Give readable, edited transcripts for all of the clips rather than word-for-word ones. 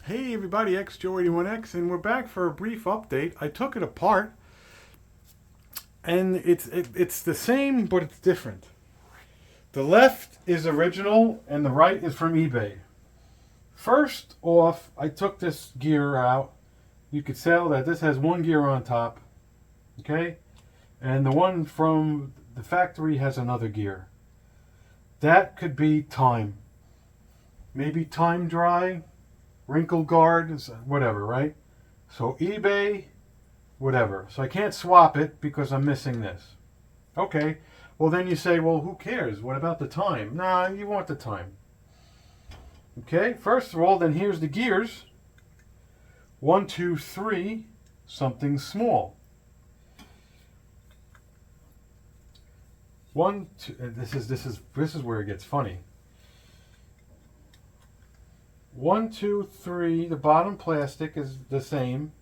Hey everybody, XJoe81X, and we're back for a brief update. I took it apart, and it's the same, but it's different. The left is original, and the right is from eBay. First off, I took this gear out. You could tell that this has one gear on top, okay? And the one from the factory has another gear. That could be time. Maybe time dry, wrinkle guard, whatever, right? So eBay, whatever. So I can't swap it because I'm missing this. Okay. Well, then you say, well, who cares? What about the time? Nah, you want the time. Okay. First of all, then here's the gears. 1, 2, 3, something small. 1, 2. This is where it gets funny. 1, 2, 3. The bottom plastic is the same.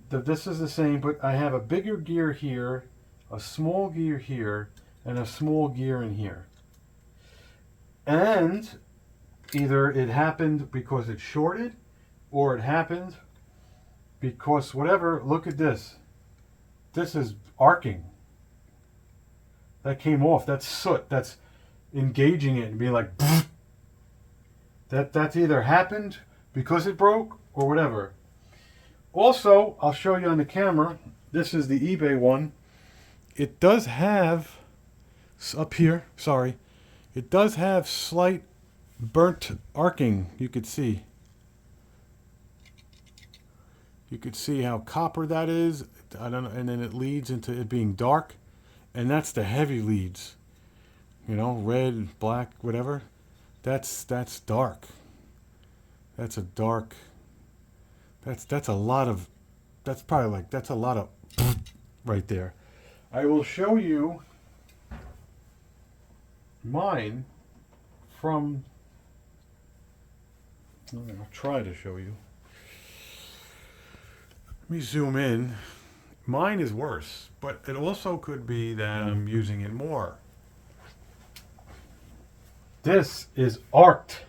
This is the same, but I have a bigger gear here, a small gear here, and a small gear in here. And either it happened because it shorted, or it happened because whatever. Look at this. This is arcing. That came off. That's soot. That's engaging it and being like, that's either happened because it broke or whatever. Also, I'll show you on the camera. This is the eBay one. It does have, up here, sorry, it does have slight burnt arcing. You could see. You could see how copper that is. I don't know, and then it leads into it being dark, and that's the heavy leads. You know, red, black, whatever. That's dark. That's a dark. That's a lot of. That's probably like that's a lot of right there. I will show you mine from. I'll try to show you. Let me zoom in. Mine is worse, but it also could be that I'm using it more. This is arced.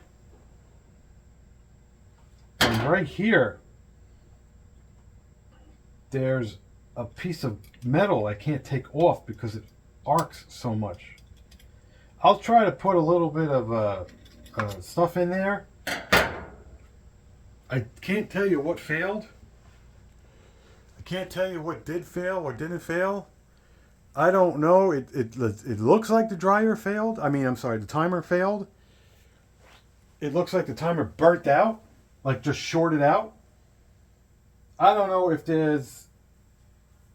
And right here, there's a piece of metal I can't take off because it arcs so much. I'll try to put a little bit of stuff in there. I can't tell you what failed. I can't tell you what did fail or didn't fail. I don't know. It looks like the dryer failed. I'm sorry, the timer failed. It looks like the timer burnt out, like just shorted out. I don't know if there's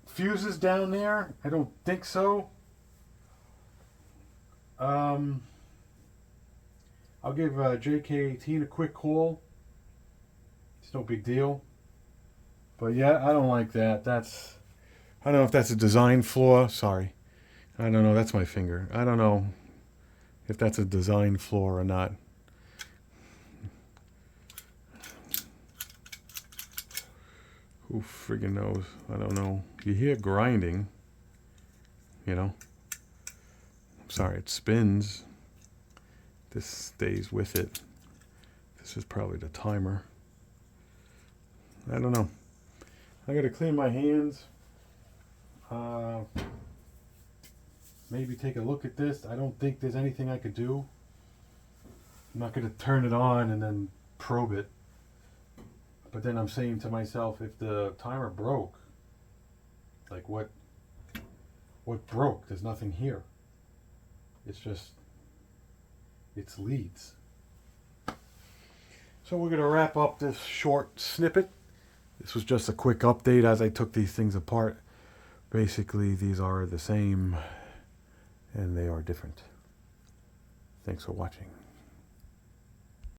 fuses down there. I don't think so. I'll give JK18 a quick call. It's no big deal. But yeah, I don't like that. I don't know if that's a design flaw. Sorry. I don't know. That's my finger. I don't know if that's a design flaw or not. Who friggin' knows? I don't know. You hear grinding. You know. I'm sorry, it spins. This stays with it. This is probably the timer. I don't know. I gotta clean my hands. Maybe take a look at this. I don't think there's anything I could do. I'm not going to turn it on and then probe it. But then I'm saying to myself, if the timer broke, like what broke? There's nothing here. It's just, it's leads. So we're going to wrap up this short snippet. This was just a quick update as I took these things apart. Basically, these are the same and they are different. Thanks for watching.